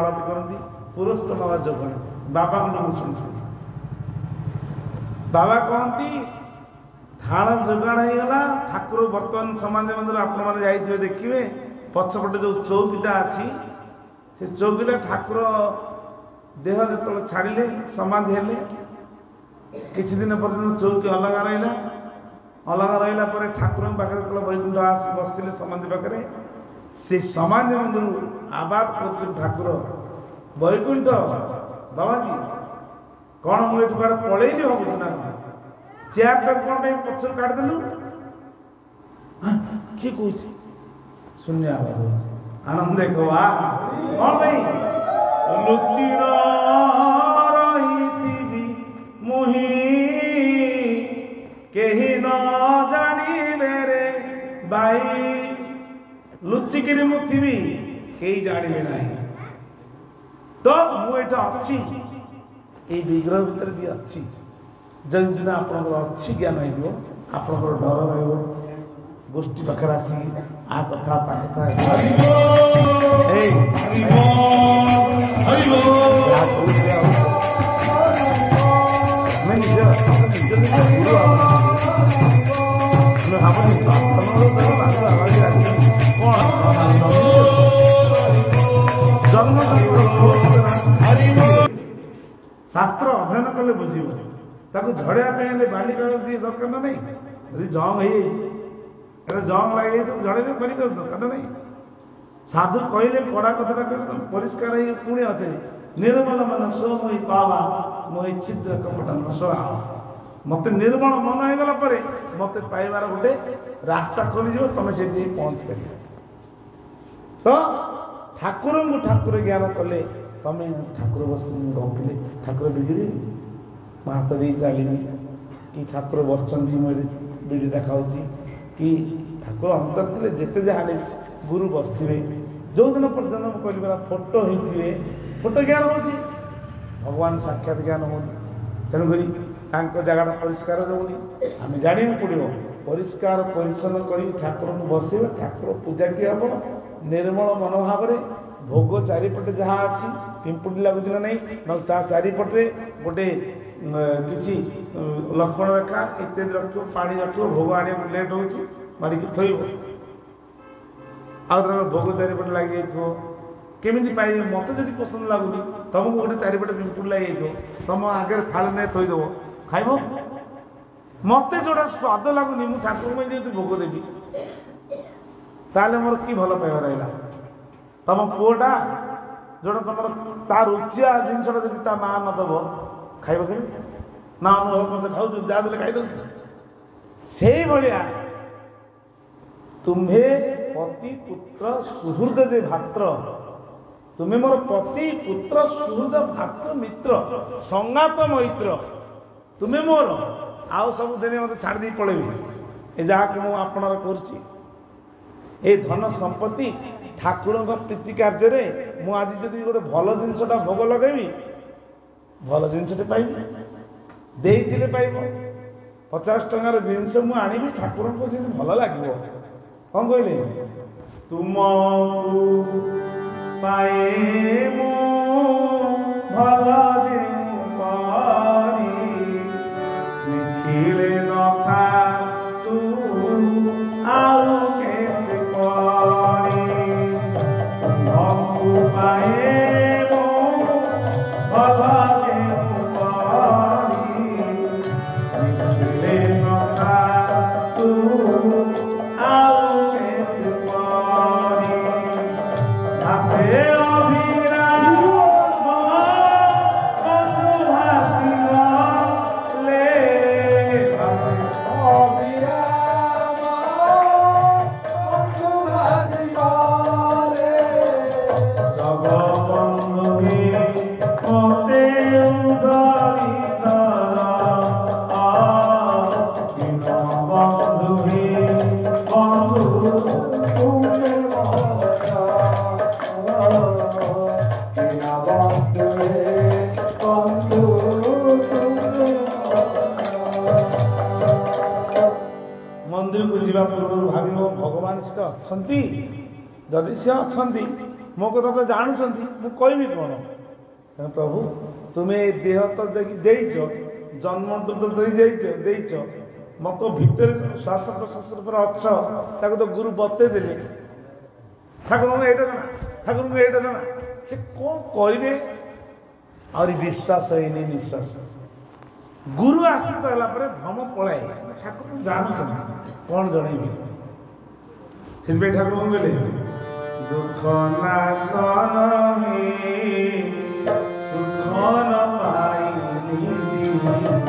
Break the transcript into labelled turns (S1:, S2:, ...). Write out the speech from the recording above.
S1: आरती करती पुरस्त बाबा जोगण बाबा को नाम शुणी बाबा कहती थाल जोगाड़ होगा ठाकुर बर्तमान समाधि मंदिर आपण मैंने जाइए देखिए पछपटे जो चौकीटा अच्छी से चौकीटा ठाकुर देह जो छाड़िले समाधि हेले किछि दिन पर्यंत चौकी अलग रहा ठाकुर पाखे वैकुंठ आस बसिले समाधि पाखे से समाधि मंदिर आबाद कर ठाकुर वैकुंठ बाबाजी कौन मुझे कड़े पलैली भावुँ ना चेयर टाक कौन पचर काटिदेलु किए कह शून्य आनंद देख कौन भाई लुचि रही मुही कहीं न जाने रे बाई लुचिकी मुथिबी कई जानवे ना तो मुझे अच्छी ये विग्रह भितर भी अच्छी जो दिन अच्छी ज्ञान हो डर रोष्ठी पाखे आसिक आ कथा ता कथा शास्त्र अध्ययन कले बुझे झड़िया बालिका दरकार ना नहीं यदि जंग हो जंग लगे तो झड़े बालिका दरकार नहीं साधु कहले कड़ा कथा परिष्कार पुणी अते निर्मल मन सो मोहि पावा मोहि छिद्र कपट नशा मत निर्मल मन होगला मत पाइबार गोटे रास्ता खोली तुम से पहुंच पार तो ठाकुर को ठाकुर ज्ञान कले तमें ठाकुर बस गपिले ठाकुर बिगड़ी मो हाथ दे चलनी कि ठाकुर बसुँच बिड़ी देखा कि ठाकुर अंतर थे जिते जहाँ गुरु बसवे जो दिन पर्यटन कहली फोटो होते फोटो ज्ञान हो भगवान साक्षात ज्ञान हो तेणुक जगह परिष्कार रोनी आम जाना पड़ो परिष्कार परिच्छन्न कर ठाकुर को बसवे ठाकुर पूजा किए हम निर्मल मनोभाव भोग चारिपटे जहाँ अच्छी पिंपुड़ी लगुच ना नहीं ना चारिपटे गोटे किसी लक्ष्मण रेखा इत्यादि रख पानी रख भोग आने लेट हो मारिक थोब आउ भोग चारिपटे लगे केमी पाइबे मत जब पसंद लगुनि तुमको गोटे चारिपटे पिंपुड़ी लगे तुम आगे थाल नहीं थोदेव खाइब मत जोड़ा स्वाद लगुनि मुझे ठाकुर में जो भोग देवी ताले मोर कि भल पाइबा रहा तुम पुआटा जोड़ा तुम तार रुचिया जिनसा जब ता माँ नदब खाइब कि ना अनुभव मत खाऊ जहाँ देते खाई से भाया तुम्हें पति पुत्र सुहृद जे भात्र तुम्हें मोर पति पुत्र सुहृद भात्र मित्र संगात मैत्र तुम्हें मोर आउ सब दिन मत छाड़ दी पड़ेबी जहाँ कि मुझे आपणार कर धन संपत्ति ठाकुर प्रीति कार्य मु आज जदि गोटे भल जिनसा भोग लगेबी भल जिनसटे पाइबी देइथिले पाइब 50 टंकार जिनस मु आनिबी ठाकुर को जी भल लगे कौन कहले तुमको पाए मु भल लिखिले नथा तू आउ कैसे पानी तुमको पाए मु भल मंदिर को जीवा पूर्व भाव भगवान से अच्छा जदि सी अच्छा मो कथा तो जानुंट मुझे कौन तेना प्रभु तुम्हें देह तो देच जन्म तो देच मत भितर श्वास प्रश्वास पर अच्छ तो गुरु बते देले ठाकुर को यहाँ जना ठाकुर को यहाँ जना से कौन करेंगे आहरी विश्वास है निश्वास गुरु आश्रित है भ्रम पलाए ठाकुर जानते कौन जनइबे से ठाकुर कौन कहले दुख नाशन सुख न पाइली